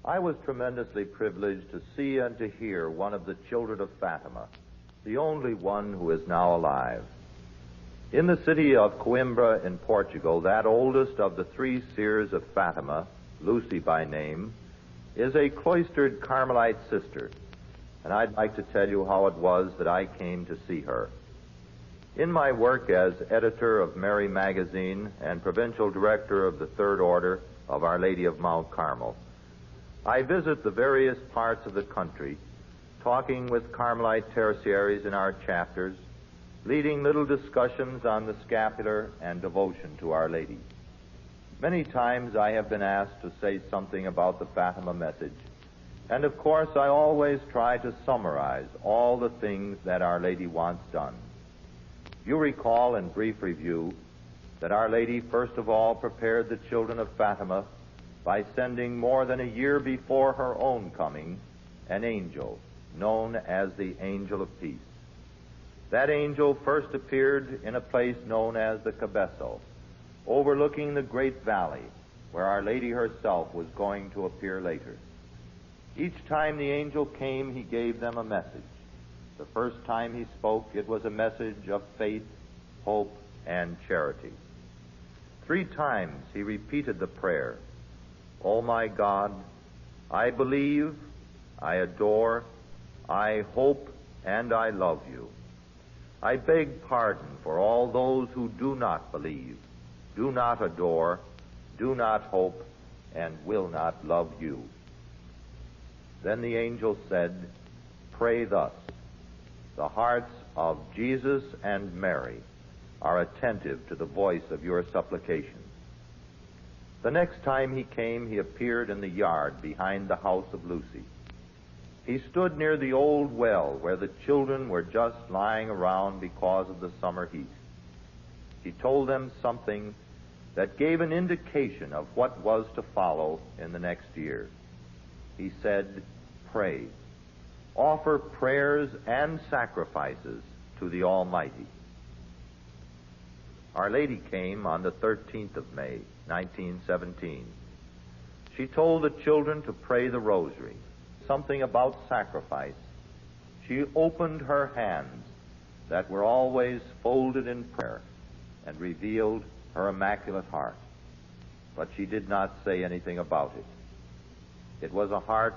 I was tremendously privileged to see and to hear one of the children of Fatima, the only one who is now alive. In the city of Coimbra in Portugal, that oldest of the three seers of Fatima, Lucy by name, is a cloistered Carmelite sister, and I'd like to tell you how it was that I came to see her. In my work as editor of Mary Magazine and provincial director of the Third Order of Our Lady of Mount Carmel, I visit the various parts of the country, talking with Carmelite tertiaries in our chapters, leading little discussions on the scapular and devotion to Our Lady. Many times I have been asked to say something about the Fatima Message, and of course I always try to summarize all the things that Our Lady wants done. You recall in brief review that Our Lady first of all prepared the children of Fatima by sending more than a year before her own coming an angel known as the Angel of Peace. That angel first appeared in a place known as the Cabezo, overlooking the great valley where Our Lady herself was going to appear later. Each time the angel came, he gave them a message. The first time he spoke, it was a message of faith, hope, and charity. 3 times he repeated the prayer, "Oh my God, I believe, I adore, I hope, and I love you. I beg pardon for all those who do not believe, do not adore, do not hope, and will not love you." Then the angel said, "Pray thus. The hearts of Jesus and Mary are attentive to the voice of your supplication." The next time he came, he appeared in the yard behind the house of Lucy. He stood near the old well where the children were just lying around because of the summer heat. He told them something that gave an indication of what was to follow in the next year. He said, "Pray. Offer prayers and sacrifices to the Almighty." Our Lady came on the 13th of May, 1917. She told the children to pray the Rosary, something about sacrifice. She opened her hands that were always folded in prayer and revealed her Immaculate Heart. But she did not say anything about it. It was a heart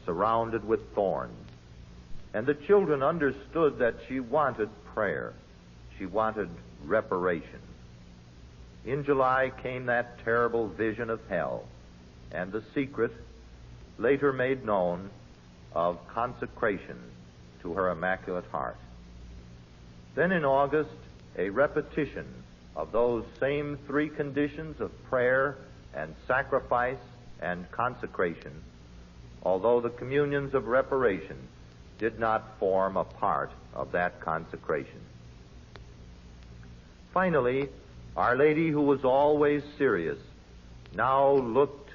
surrounded with thorns. And the children understood that she wanted prayer. She wanted reparation. In July came that terrible vision of hell and the secret, later made known, of consecration to her Immaculate Heart. Then in August, a repetition of those same 3 conditions of prayer and sacrifice and consecration, although the communions of reparation did not form a part of that consecration. Finally, Our Lady, who was always serious, now looked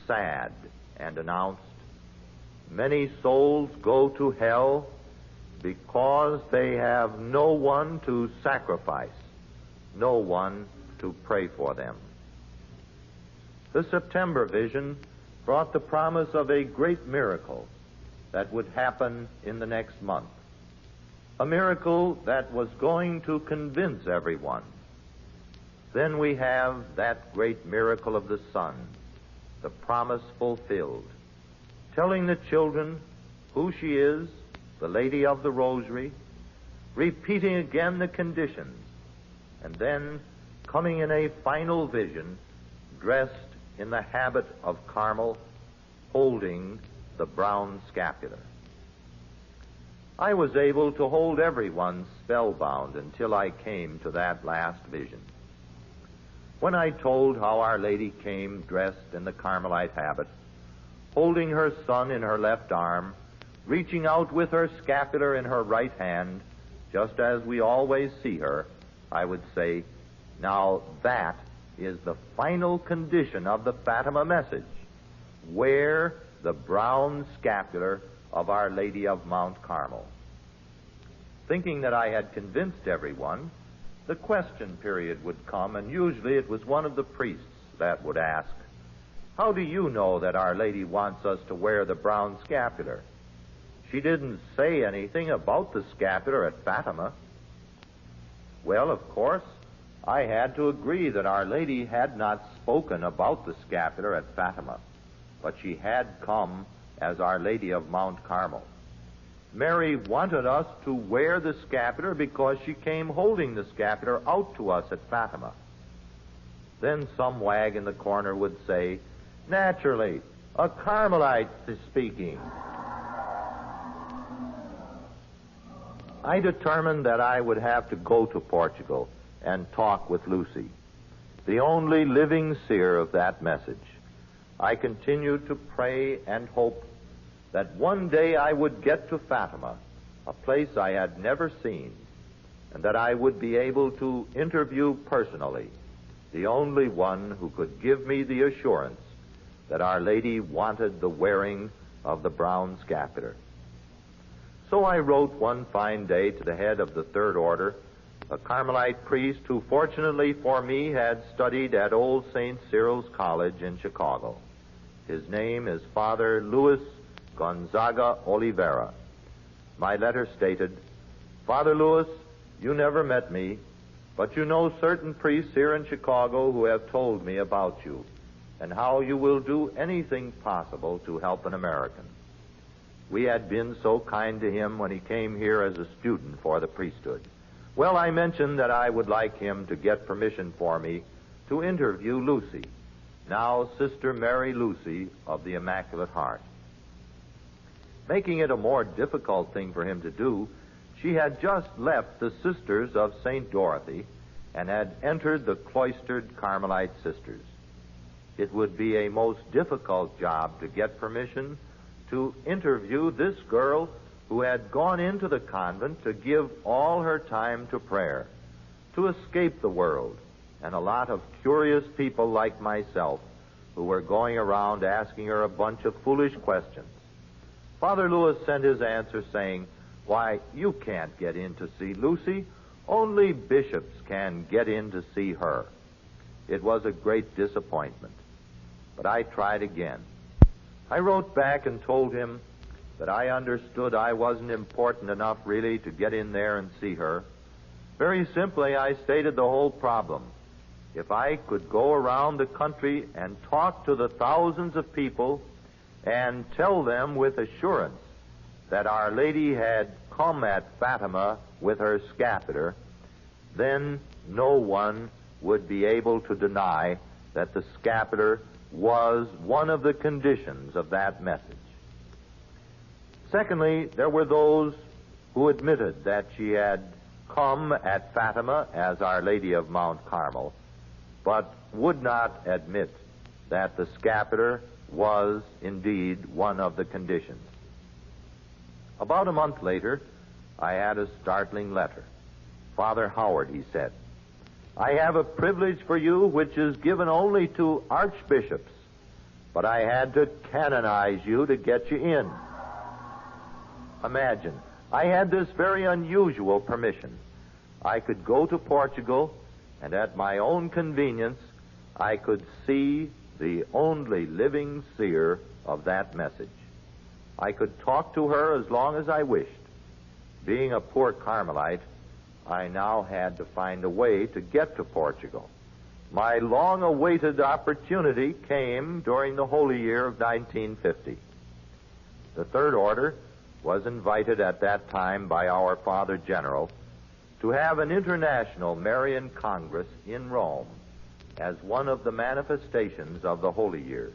sad and announced, "Many souls go to hell because they have no one to sacrifice, no one to pray for them." The September vision brought the promise of a great miracle that would happen in the next month, a miracle that was going to convince everyone. Then we have that great miracle of the Son, the promise fulfilled, telling the children who she is, the Lady of the Rosary, repeating again the conditions, and then coming in a final vision, dressed in the habit of Carmel, holding the brown scapular. I was able to hold everyone spellbound until I came to that last vision. When I told how Our Lady came dressed in the Carmelite habit, holding her Son in her left arm, reaching out with her scapular in her right hand, just as we always see her, I would say, now that is the final condition of the Fatima Message. Wear the brown scapular of Our Lady of Mount Carmel. Thinking that I had convinced everyone, the question period would come, and usually it was one of the priests that would ask, How do you know that Our Lady wants us to wear the brown scapular? She didn't say anything about the scapular at Fatima. Well, of course, I had to agree that Our Lady had not spoken about the scapular at Fatima, but she had come as Our Lady of Mount Carmel. Mary wanted us to wear the scapular because she came holding the scapular out to us at Fatima. Then some wag in the corner would say, "Naturally, a Carmelite is speaking." I determined that I would have to go to Portugal and talk with Lucy, the only living seer of that message. I continued to pray and hope that one day I would get to Fatima, a place I had never seen, and that I would be able to interview personally the only one who could give me the assurance that Our Lady wanted the wearing of the brown scapular. So I wrote one fine day to the head of the Third Order, a Carmelite priest who, fortunately for me, had studied at Old St. Cyril's College in Chicago. His name is Father Luis Gonzaga Oliveira. My letter stated, "Father Luis, you never met me, but you know certain priests here in Chicago who have told me about you and how you will do anything possible to help an American." We had been so kind to him when he came here as a student for the priesthood. Well, I mentioned that I would like him to get permission for me to interview Lucy, now Sister Mary Lucy of the Immaculate Heart. Making it a more difficult thing for him to do, she had just left the Sisters of St. Dorothy and had entered the cloistered Carmelite Sisters. It would be a most difficult job to get permission to interview this girl who had gone into the convent to give all her time to prayer, to escape the world, and a lot of curious people like myself who were going around asking her a bunch of foolish questions. Father Lewis sent his answer saying, "Why, you can't get in to see Lucy. Only bishops can get in to see her." It was a great disappointment. But I tried again. I wrote back and told him that I understood I wasn't important enough really to get in there and see her. Very simply, I stated the whole problem. If I could go around the country and talk to the thousands of people and tell them with assurance that Our Lady had come at Fatima with her scapular, then no one would be able to deny that the scapular was one of the conditions of that message. Secondly, there were those who admitted that she had come at Fatima as Our Lady of Mount Carmel, but would not admit that the scapular was indeed one of the conditions. About a month later, I had a startling letter. "Father Howard," he said, "I have a privilege for you which is given only to archbishops, but I had to canonize you to get you in." Imagine, I had this very unusual permission. I could go to Portugal, and at my own convenience, I could see the only living seer of that message. I could talk to her as long as I wished. Being a poor Carmelite, I now had to find a way to get to Portugal. My long-awaited opportunity came during the Holy Year of 1950. The Third Order was invited at that time by our Father General to have an international Marian Congress in Rome as one of the manifestations of the Holy Year.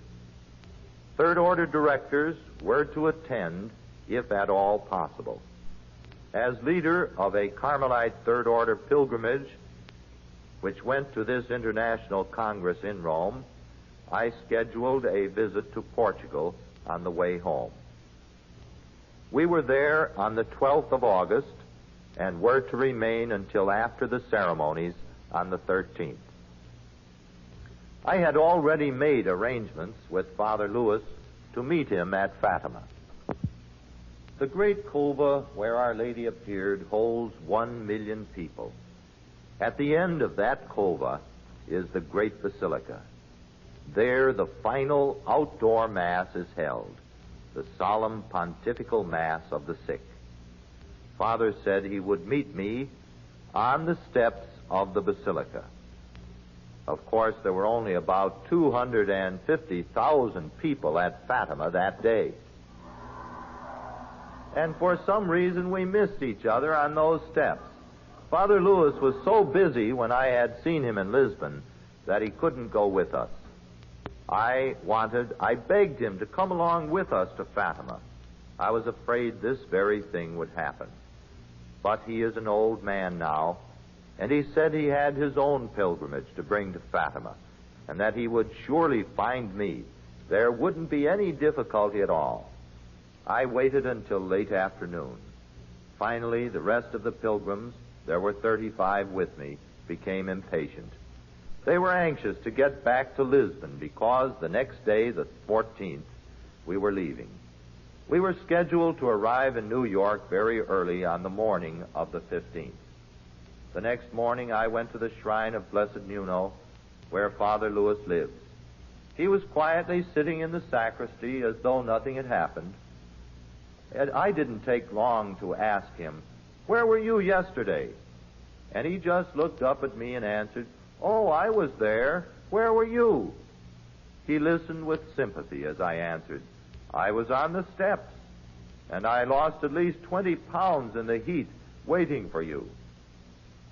Third Order directors were to attend, if at all possible. As leader of a Carmelite Third Order pilgrimage, which went to this international Congress in Rome, I scheduled a visit to Portugal on the way home. We were there on the 12th of August and were to remain until after the ceremonies on the 13th. I had already made arrangements with Father Lewis to meet him at Fatima. The great cova where Our Lady appeared holds 1 million people. At the end of that cova is the great basilica. There the final outdoor Mass is held, the solemn pontifical Mass of the sick. Father said he would meet me on the steps of the Basilica. Of course, there were only about 250,000 people at Fatima that day. And for some reason, we missed each other on those steps. Father Lewis was so busy when I had seen him in Lisbon that he couldn't go with us. I begged him to come along with us to Fatima. I was afraid this very thing would happen. But he is an old man now, and he said he had his own pilgrimage to bring to Fatima, and that he would surely find me. There wouldn't be any difficulty at all. I waited until late afternoon. Finally, the rest of the pilgrims, there were 35 with me, became impatient. They were anxious to get back to Lisbon because the next day, the 14th, we were leaving. We were scheduled to arrive in New York very early on the morning of the 15th. The next morning, I went to the shrine of Blessed Nuno, where Father Lewis lives. He was quietly sitting in the sacristy as though nothing had happened. And I didn't take long to ask him, "Where were you yesterday?" And he just looked up at me and answered, "Oh, I was there. Where were you?" He listened with sympathy as I answered, "I was on the steps, and I lost at least 20 pounds in the heat waiting for you."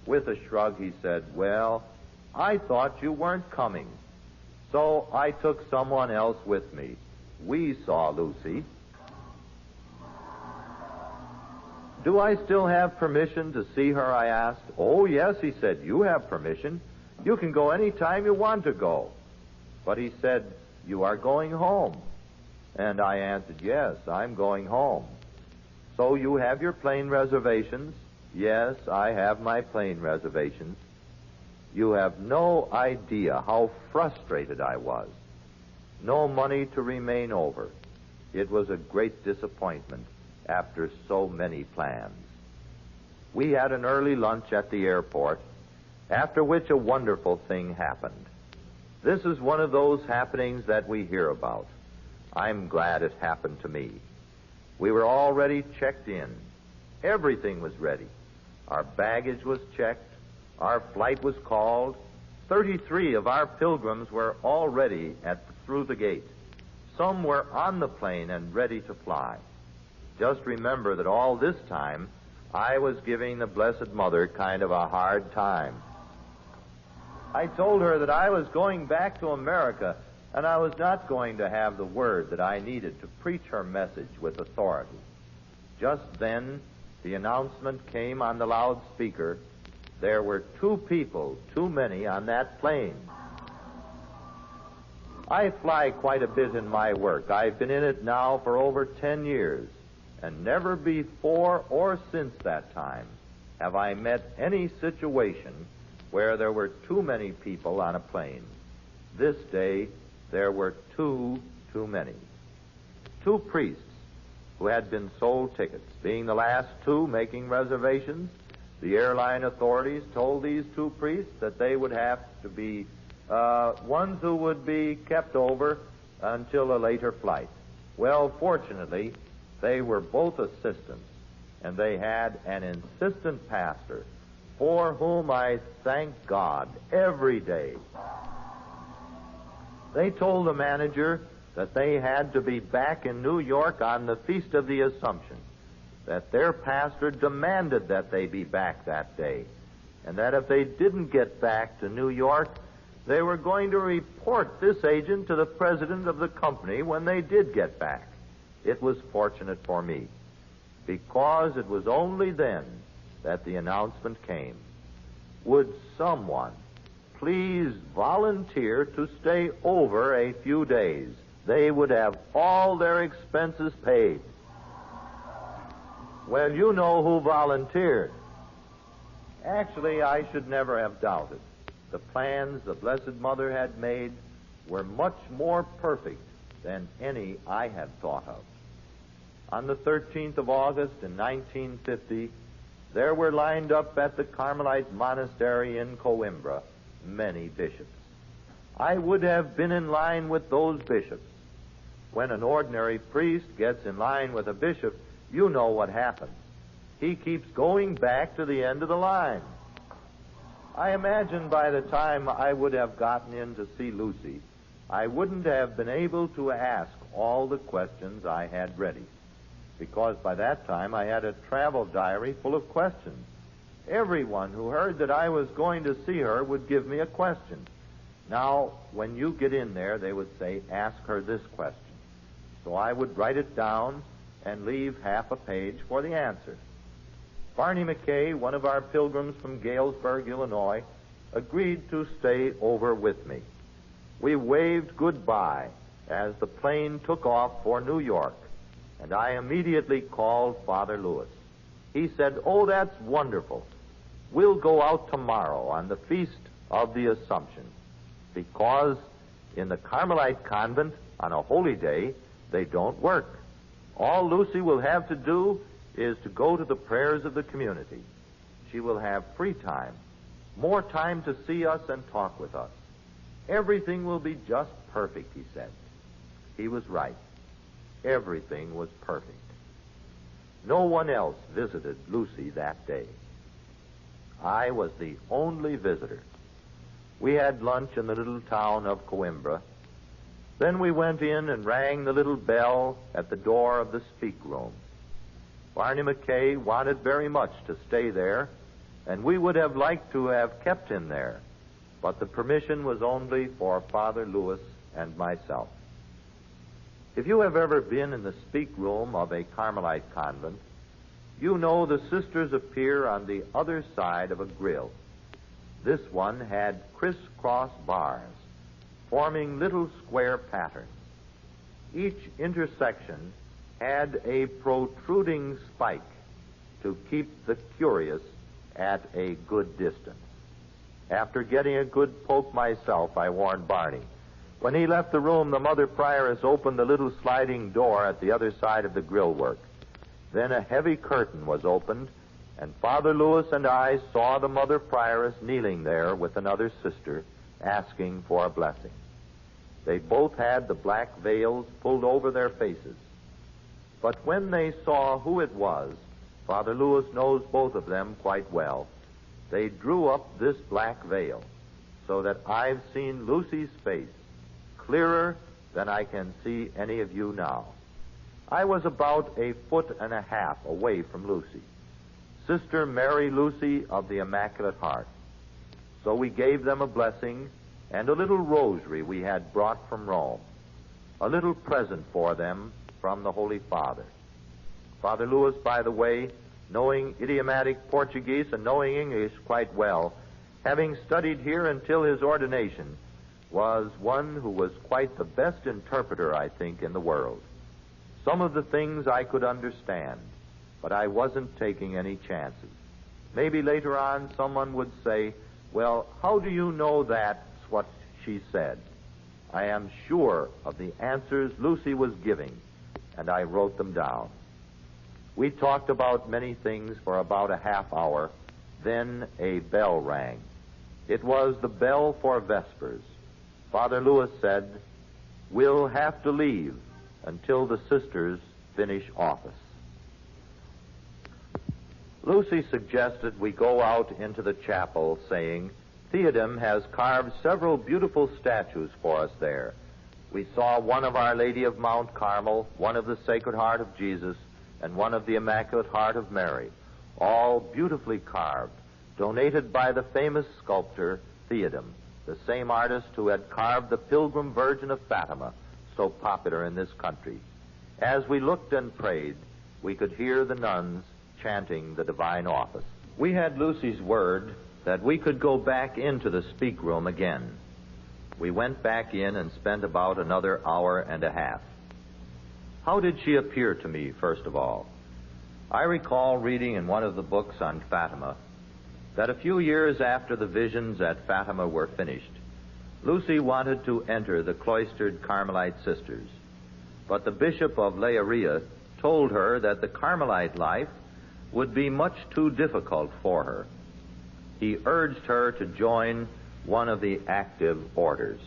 With a shrug, he said, "Well, I thought you weren't coming, so I took someone else with me. We saw Lucy." "Do I still have permission to see her?" I asked. "Oh, yes," he said, "you have permission. You can go any time you want to go." But he said, "You are going home." And I answered, "Yes, I'm going home." "So you have your plane reservations?" "Yes, I have my plane reservations." You have no idea how frustrated I was. No money to remain over. It was a great disappointment after so many plans. We had an early lunch at the airport, after which a wonderful thing happened. This is one of those happenings that we hear about. I'm glad it happened to me. We were already checked in. Everything was ready. Our baggage was checked. Our flight was called. 33 of our pilgrims were already through the gate. Some were on the plane and ready to fly. Just remember that all this time, I was giving the Blessed Mother kind of a hard time. I told her that I was going back to America, and I was not going to have the word that I needed to preach her message with authority. Just then, the announcement came on the loudspeaker. There were 2 people too many on that plane. I fly quite a bit in my work. I've been in it now for over 10 years, and never before or since that time have I met any situation where there were too many people on a plane. This day, there were 2 too many. 2 priests who had been sold tickets. Being the last 2 making reservations, the airline authorities told these 2 priests that they would have to be ones who would be kept over until a later flight. Well, fortunately, they were both assistants, and they had an insistent pastor for whom I thank God every day. They told the manager that they had to be back in New York on the Feast of the Assumption, that their pastor demanded that they be back that day, and that if they didn't get back to New York, they were going to report this agent to the president of the company when they did get back. It was fortunate for me, because it was only then that the announcement came. Would someone please volunteer to stay over a few days? They would have all their expenses paid. Well, you know who volunteered. Actually, I should never have doubted. The plans the Blessed Mother had made were much more perfect than any I had thought of. On the 13th of August in 1950, there were lined up at the Carmelite monastery in Coimbra many bishops. I would have been in line with those bishops. When an ordinary priest gets in line with a bishop, you know what happens. He keeps going back to the end of the line. I imagine by the time I would have gotten in to see Lucy, I wouldn't have been able to ask all the questions I had ready, because by that time I had a travel diary full of questions. Everyone who heard that I was going to see her would give me a question. Now, when you get in there, they would say, ask her this question. So I would write it down and leave half a page for the answer. Barney McKay, one of our pilgrims from Galesburg, Illinois, agreed to stay over with me. We waved goodbye as the plane took off for New York, and I immediately called Father Lewis. He said, "Oh, that's wonderful. We'll go out tomorrow on the Feast of the Assumption, because in the Carmelite convent on a holy day, they don't work. All Lucy will have to do is to go to the prayers of the community. She will have free time, more time to see us and talk with us. Everything will be just perfect," he said. He was right. Everything was perfect. No one else visited Lucy that day. I was the only visitor. We had lunch in the little town of Coimbra. Then we went in and rang the little bell at the door of the speak room. Barney McKay wanted very much to stay there, and we would have liked to have kept him there, but the permission was only for Father Lewis and myself. If you have ever been in the speak room of a Carmelite convent, you know the sisters appear on the other side of a grill. This one had crisscross bars, forming little square patterns. Each intersection had a protruding spike to keep the curious at a good distance. After getting a good poke myself, I warned Barney. When he left the room, the Mother Prioress opened the little sliding door at the other side of the grill work. Then a heavy curtain was opened, and Father Lewis and I saw the Mother Prioress kneeling there with another sister, asking for a blessing. They both had the black veils pulled over their faces. But when they saw who it was, Father Lewis knows both of them quite well, they drew up this black veil, so that I've seen Lucy's face clearer than I can see any of you now. I was about 1.5 feet away from Lucy, Sister Mary Lucy of the Immaculate Heart. So we gave them a blessing and a little rosary we had brought from Rome, a little present for them from the Holy Father. Father Lewis, by the way, knowing idiomatic Portuguese and knowing English quite well, having studied here until his ordination, was one who was quite the best interpreter, I think, in the world. Some of the things I could understand, but I wasn't taking any chances. Maybe later on someone would say, "Well, how do you know that's what she said?" I am sure of the answers Lucy was giving, and I wrote them down. We talked about many things for about a half hour. Then a bell rang. It was the bell for Vespers. Father Lewis said, "We'll have to leave until the sisters finish office." Lucy suggested we go out into the chapel, saying, "Theodem has carved several beautiful statues for us there. We saw one of Our Lady of Mount Carmel, one of the Sacred Heart of Jesus, and one of the Immaculate Heart of Mary, all beautifully carved, donated by the famous sculptor Theodem, the same artist who had carved the Pilgrim Virgin of Fatima, so popular in this country. As we looked and prayed, we could hear the nuns chanting the divine office. We had Lucy's word that we could go back into the speak room again. We went back in and spent about another hour and a half. How did she appear to me, first of all? I recall reading in one of the books on Fatima that a few years after the visions at Fatima were finished, Lucy wanted to enter the cloistered Carmelite sisters, but the Bishop of Leiria told her that the Carmelite life would be much too difficult for her. He urged her to join one of the active orders.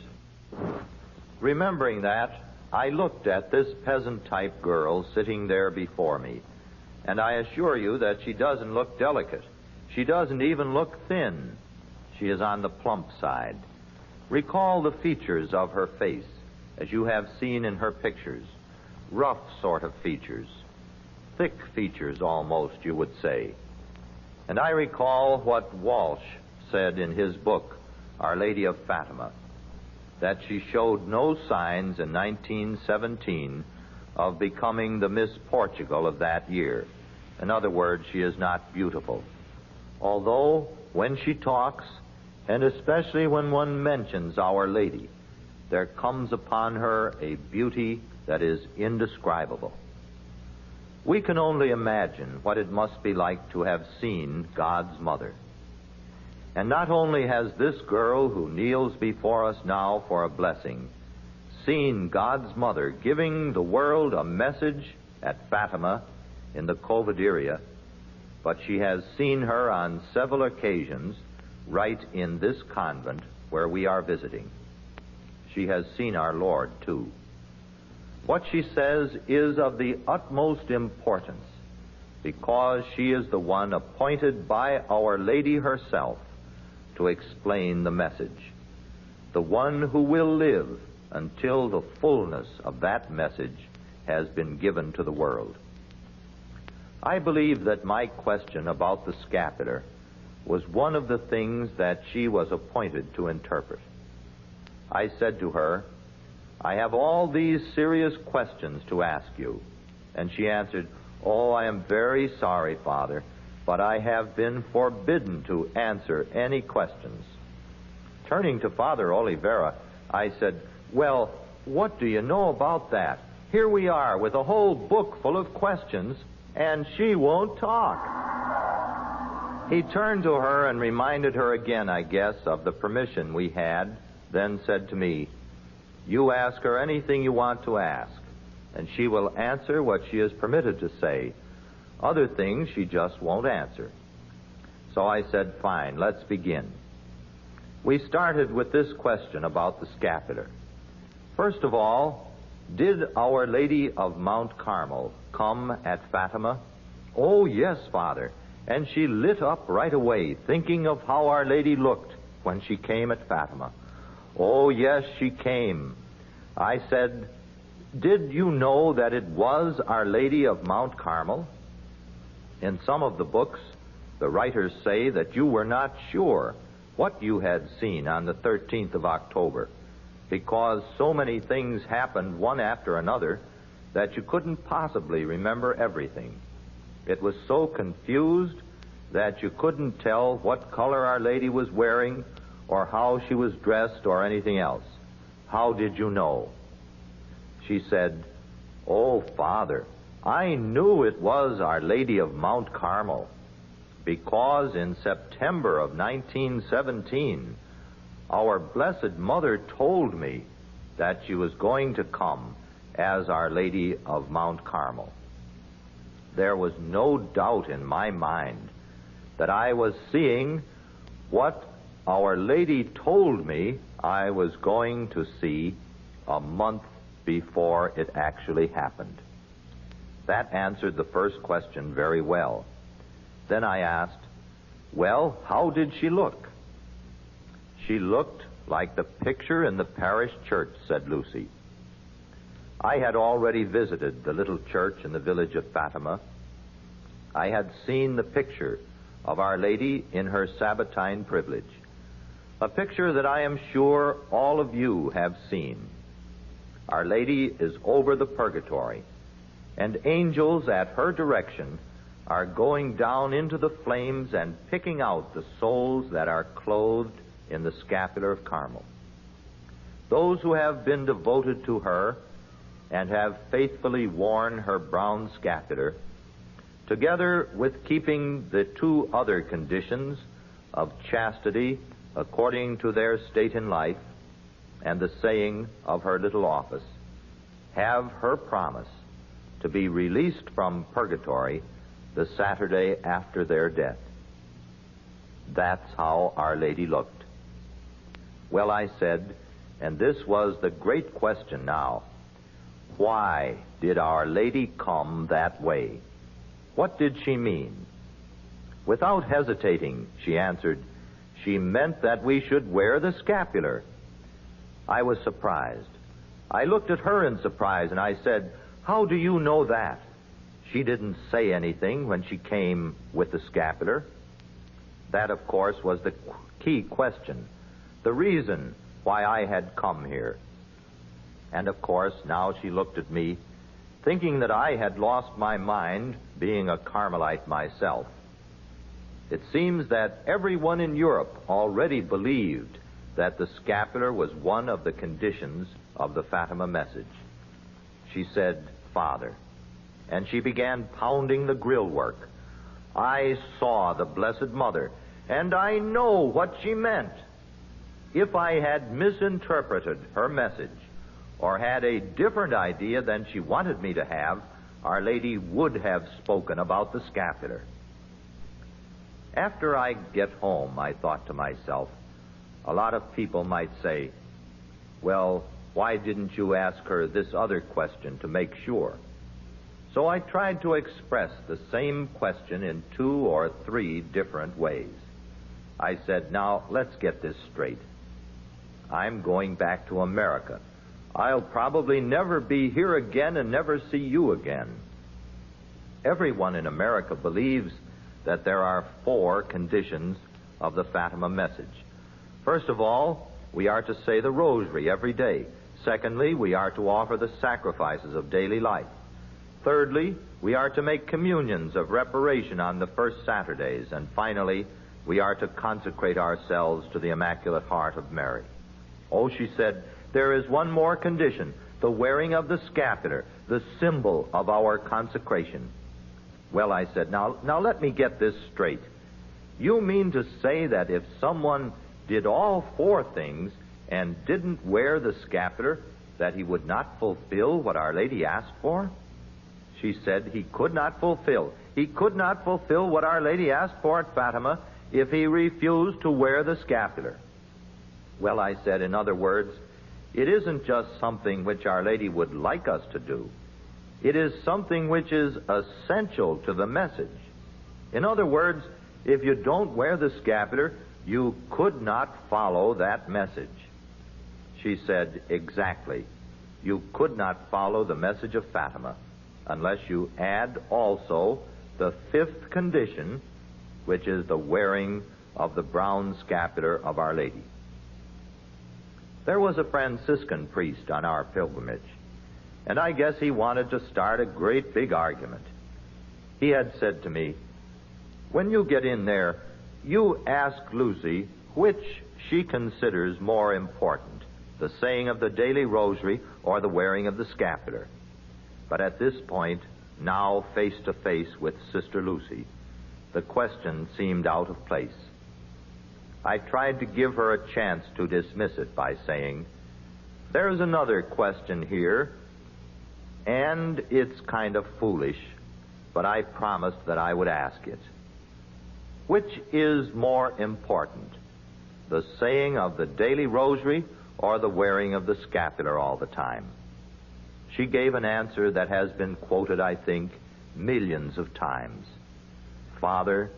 Remembering that, I looked at this peasant-type girl sitting there before me, and I assure you that she doesn't look delicate. She doesn't even look thin. She is on the plump side. Recall the features of her face, as you have seen in her pictures. Rough sort of features. Thick features, almost, you would say. And I recall what Walsh said in his book, Our Lady of Fatima, that she showed no signs in 1917 of becoming the Miss Portugal of that year. In other words, she is not beautiful. Although, when she talks, and especially when one mentions Our Lady, there comes upon her a beauty that is indescribable. We can only imagine what it must be like to have seen God's mother. And not only has this girl who kneels before us now for a blessing seen God's mother giving the world a message at Fatima in the COVID area, but she has seen her on several occasions right in this convent where we are visiting. She has seen our Lord, too. What she says is of the utmost importance, because she is the one appointed by Our Lady herself to explain the message, the one who will live until the fullness of that message has been given to the world. I believe that my question about the scapular was one of the things that she was appointed to interpret. I said to her, I have all these serious questions to ask you. And she answered, Oh, I am very sorry, Father, but I have been forbidden to answer any questions. Turning to Father Oliveira, I said, Well, what do you know about that? Here we are with a whole book full of questions, and she won't talk. He turned to her and reminded her again, I guess, of the permission we had, then said to me, You ask her anything you want to ask, and she will answer what she is permitted to say. Other things she just won't answer. So I said, Fine, let's begin. We started with this question about the scapular. First of all, did Our Lady of Mount Carmel come at Fatima? Oh, yes, Father. And she lit up right away, thinking of how Our Lady looked when she came at Fatima. Oh, yes, she came. I said, Did you know that it was Our Lady of Mount Carmel? In some of the books, the writers say that you were not sure what you had seen on the 13th of October, because so many things happened one after another that you couldn't possibly remember everything. It was so confused that you couldn't tell what color Our Lady was wearing or how she was dressed or anything else. How did you know? She said, Oh, Father, I knew it was Our Lady of Mount Carmel, because in September of 1917, our Blessed Mother told me that she was going to come as Our Lady of Mount Carmel. There was no doubt in my mind that I was seeing what Our Lady told me I was going to see a month before it actually happened. That answered the first question very well. Then I asked, Well, how did she look? She looked like the picture in the parish church, said Lucy. I had already visited the little church in the village of Fatima. I had seen the picture of Our Lady in her Sabbatine privilege, a picture that I am sure all of you have seen. Our Lady is over the purgatory, and angels at her direction are going down into the flames and picking out the souls that are clothed in the scapular of Carmel. Those who have been devoted to her and have faithfully worn her brown scapular, together with keeping the two other conditions of chastity according to their state in life and the saying of her little office, have her promise to be released from purgatory the Saturday after their death. That's how Our Lady looked. Well, I said, And this was the great question now. Why did Our Lady come that way? What did she mean? Without hesitating, she answered, she meant that we should wear the scapular. I was surprised. I looked at her in surprise, and I said, how do you know that? She didn't say anything when she came with the scapular. That, of course, was the key question, the reason why I had come here. And, of course, now she looked at me, thinking that I had lost my mind, being a Carmelite myself. It seems that everyone in Europe already believed that the scapular was one of the conditions of the Fatima Message. She said, Father, and she began pounding the grill work. I saw the Blessed Mother, and I know what she meant. If I had misinterpreted her message, or had a different idea than she wanted me to have, Our Lady would have spoken about the scapular. After I get home, I thought to myself, a lot of people might say, well, why didn't you ask her this other question to make sure? So I tried to express the same question in 2 or 3 different ways. I said, now, let's get this straight. I'm going back to America. I'll probably never be here again and never see you again. Everyone in America believes that there are 4 conditions of the Fatima Message. First of all, we are to say the Rosary every day. Secondly, we are to offer the sacrifices of daily life. Thirdly, we are to make communions of reparation on the first Saturdays. And finally, we are to consecrate ourselves to the Immaculate Heart of Mary. Oh, she said, there is one more condition, the wearing of the scapular, the symbol of our consecration. Well, I said, now let me get this straight. You mean to say that if someone did all 4 things and didn't wear the scapular, that he would not fulfill what Our Lady asked for? She said he could not fulfill. He could not fulfill what Our Lady asked for at Fatima if he refused to wear the scapular. Well, I said, in other words, it isn't just something which Our Lady would like us to do. It is something which is essential to the message. In other words, if you don't wear the scapular, you could not follow that message. She said, exactly. You could not follow the message of Fatima unless you add also the 5th condition, which is the wearing of the brown scapular of Our Lady. There was a Franciscan priest on our pilgrimage, and I guess he wanted to start a great big argument. He had said to me, when you get in there, you ask Lucy which she considers more important, the saying of the daily rosary or the wearing of the scapular. But at this point, now face to face with Sister Lucy, the question seemed out of place. I tried to give her a chance to dismiss it by saying, there's another question here, and it's kind of foolish, but I promised that I would ask it. Which is more important, the saying of the daily rosary or the wearing of the scapular all the time? She gave an answer that has been quoted, I think, millions of times. Father,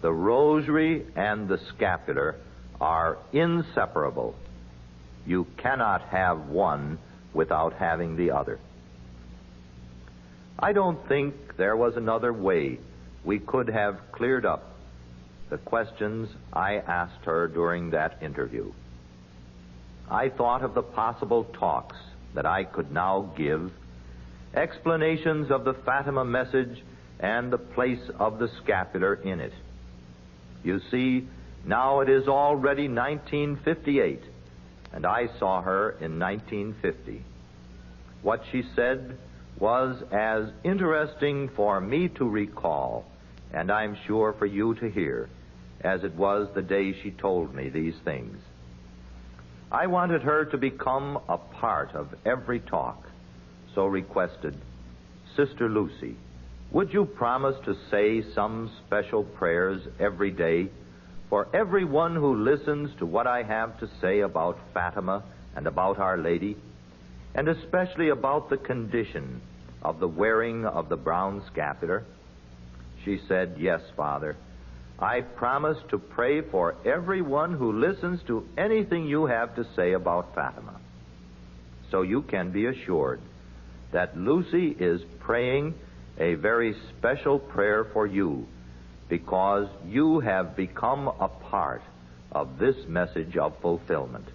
the rosary and the scapular are inseparable. You cannot have one without having the other. I don't think there was another way we could have cleared up the questions I asked her during that interview. I thought of the possible talks that I could now give, explanations of the Fatima Message and the place of the scapular in it. You see, now it is already 1958, and I saw her in 1950. What she said was as interesting for me to recall, and I'm sure for you to hear, as it was the day she told me these things. I wanted her to become a part of every talk, so requested, Sister Lucy, would you promise to say some special prayers every day for everyone who listens to what I have to say about Fatima and about Our Lady, and especially about the condition of the wearing of the brown scapular? She said, "Yes, Father. I promise to pray for everyone who listens to anything you have to say about Fatima." So you can be assured that Lucy is praying a very special prayer for you, because you have become a part of this message of fulfillment.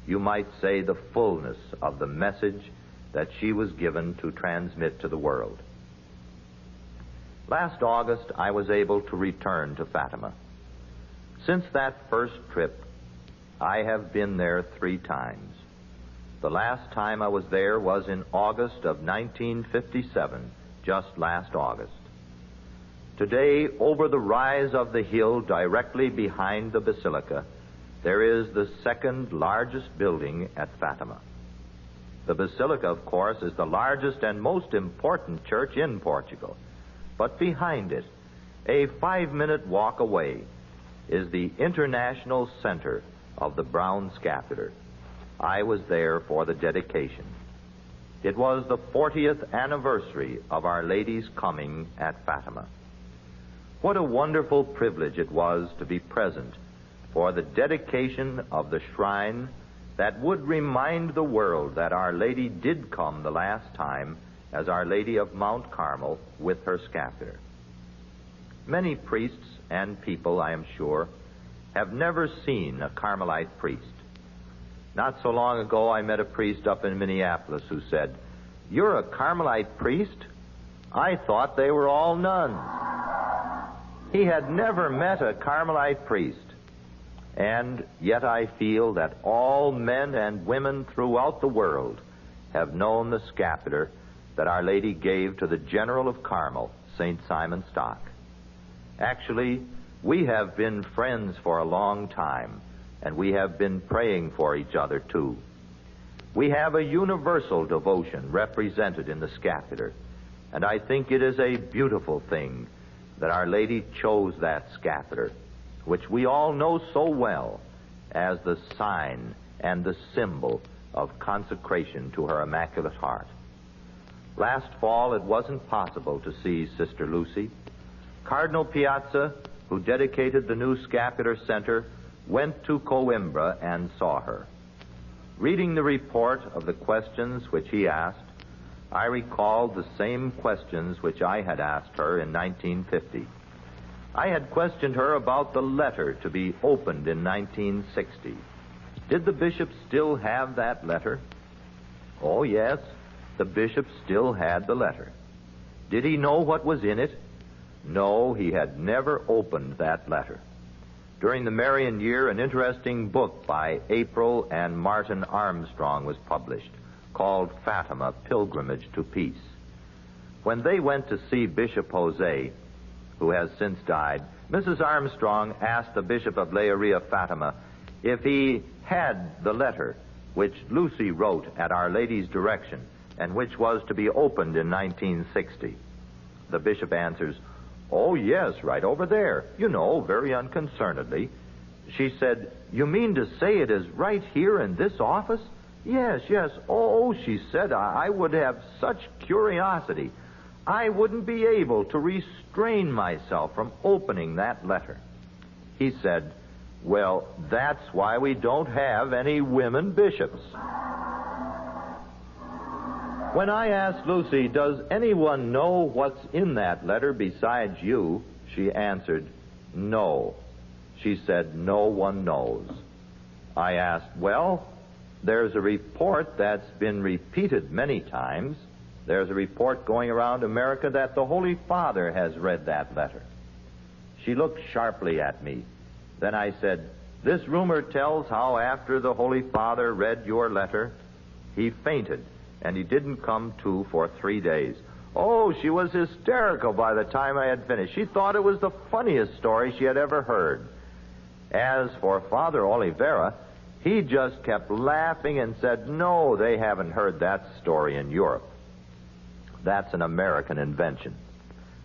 You might say the fullness of the message that she was given to transmit to the world. Last August, I was able to return to Fatima. Since that first trip, I have been there 3 times. The last time I was there was in August of 1957, just last August. Today, over the rise of the hill directly behind the basilica, there is the second largest building at Fatima. The basilica, of course, is the largest and most important church in Portugal. But behind it, a 5-minute walk away, is the international center of the Brown Scapular. I was there for the dedication. It was the 40th anniversary of Our Lady's coming at Fatima. What a wonderful privilege it was to be present for the dedication of the shrine that would remind the world that Our Lady did come the last time as Our Lady of Mount Carmel with her scapular. Many priests and people, I am sure, have never seen a Carmelite priest. Not so long ago, I met a priest up in Minneapolis who said, "You're a Carmelite priest? I thought they were all nuns." He had never met a Carmelite priest. And yet I feel that all men and women throughout the world have known the scapular that Our Lady gave to the General of Carmel, St. Simon Stock. Actually, we have been friends for a long time, and we have been praying for each other, too. We have a universal devotion represented in the scapular, and I think it is a beautiful thing that Our Lady chose that scapular, which we all know so well as the sign and the symbol of consecration to her Immaculate Heart. Last fall, it wasn't possible to see Sister Lucy. Cardinal Piazza, who dedicated the new scapular center, went to Coimbra and saw her. Reading the report of the questions which he asked, I recalled the same questions which I had asked her in 1950. I had questioned her about the letter to be opened in 1960. Did the bishop still have that letter? Oh, yes. The bishop still had the letter. Did he know what was in it? No, he had never opened that letter. During the Marian year, an interesting book by April and Martin Armstrong was published, called Fatima, Pilgrimage to Peace. When they went to see Bishop Jose, who has since died, Mrs. Armstrong asked the Bishop of Leiria, Fatima, if he had the letter which Lucy wrote at Our Lady's direction, and which was to be opened in 1960. The bishop answers, "Oh, yes, right over there," very unconcernedly. She said, "You mean to say it is right here in this office?" Yes. Oh, she said, I would have such curiosity. I wouldn't be able to restrain myself from opening that letter. He said, "Well, that's why we don't have any women bishops." When I asked Lucy, "Does anyone know what's in that letter besides you?" she answered, "No." She said, "No one knows." I asked, "Well, there's a report that's been repeated many times. There's a report going around America that the Holy Father has read that letter." She looked sharply at me. Then I said, "This rumor tells how after the Holy Father read your letter, he fainted, and he didn't come to for 3 days. Oh, she was hysterical by the time I had finished. She thought it was the funniest story she had ever heard. As for Father Oliveira, he just kept laughing and said, "No, they haven't heard that story in Europe. That's an American invention."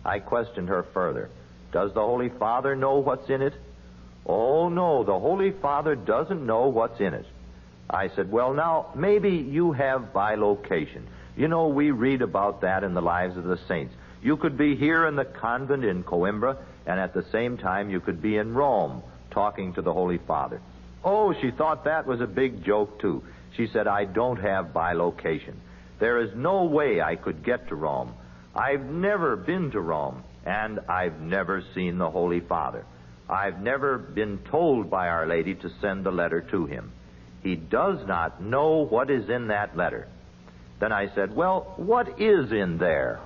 I questioned her further. "Does the Holy Father know what's in it?" "Oh, no, the Holy Father doesn't know what's in it. I said, well, now, maybe you have bilocation. You know, we read about that in the lives of the saints. You could be here in the convent in Coimbra, and at the same time you could be in Rome talking to the Holy Father. Oh, she thought that was a big joke, too. She said, I don't have bilocation. There is no way I could get to Rome. I've never been to Rome, and I've never seen the Holy Father. I've never been told by Our Lady to send a letter to him. He does not know what is in that letter. Then I said, well, what is in there?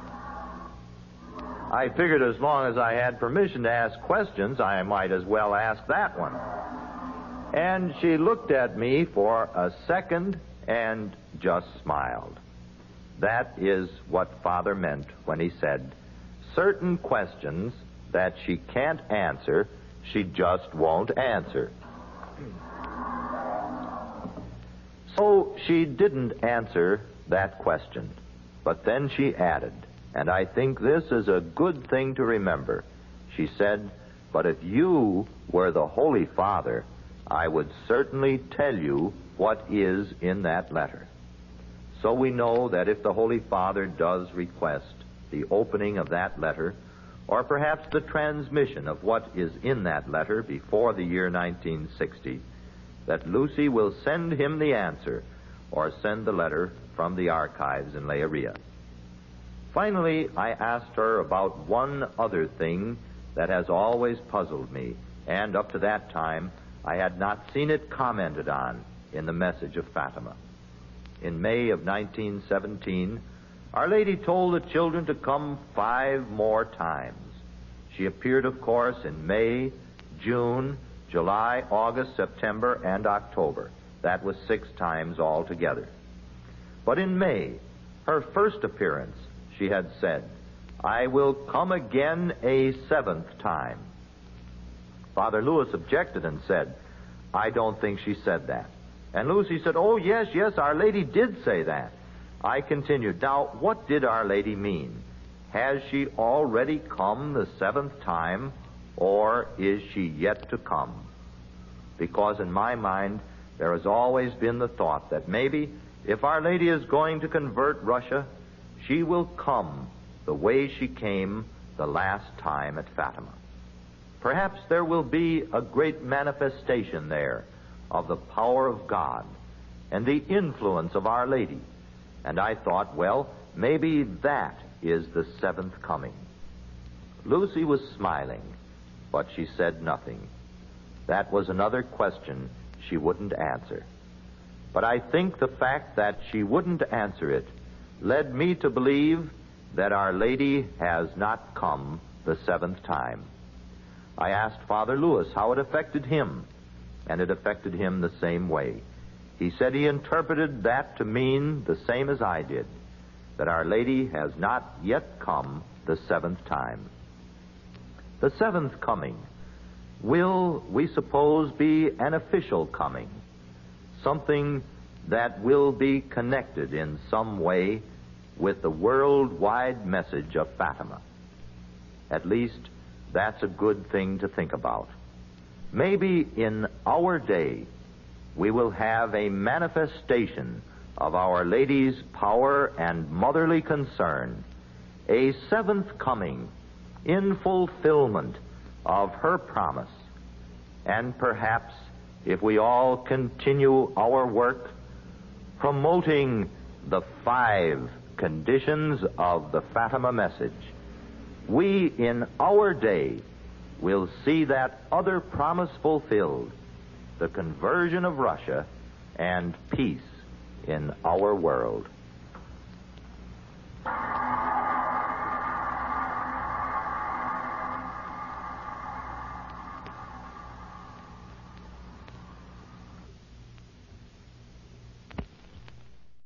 I figured as long as I had permission to ask questions, I might as well ask that one. And she looked at me for a second and just smiled. That is what Father meant when he said, certain questions that she can't answer, she just won't answer. So she didn't answer that question. But then she added, and I think this is a good thing to remember. She said, but if you were the Holy Father, I would certainly tell you what is in that letter. So we know that if the Holy Father does request the opening of that letter, or perhaps the transmission of what is in that letter before the year 1960, that Lucy will send him the answer or send the letter from the archives in Leiria. Finally, I asked her about one other thing that has always puzzled me, and up to that time, I had not seen it commented on in the Message of Fatima. In May of 1917, Our Lady told the children to come 5 more times. She appeared, of course, in May, June, July, August, September, and October. That was 6 times altogether. But in May, her first appearance, she had said, I will come again a 7th time. Father Lewis objected and said, I don't think she said that. And Lucy said, oh, yes, Our Lady did say that. I continued, now, what did Our Lady mean? Has she already come the 7th time, or is she yet to come? Because in my mind, there has always been the thought that maybe if Our Lady is going to convert Russia, she will come the way she came the last time at Fatima. Perhaps there will be a great manifestation there of the power of God and the influence of Our Lady. And I thought, well, maybe that is the 7th coming. Lucy was smiling, but she said nothing. That was another question she wouldn't answer. But I think the fact that she wouldn't answer it led me to believe that Our Lady has not come the 7th time. I asked Father Lewis how it affected him, and it affected him the same way. He said he interpreted that to mean the same as I did, that Our Lady has not yet come the 7th time. The 7th coming will, we suppose, be an official coming, something that will be connected in some way with the worldwide message of Fatima. At least, that's a good thing to think about. Maybe in our day, we will have a manifestation of Our Lady's power and motherly concern, a 7th coming in fulfillment of her promise. And perhaps, if we all continue our work promoting the 5 conditions of the Fatima Message, we in our day will see that other promise fulfilled, the conversion of Russia and peace in our world.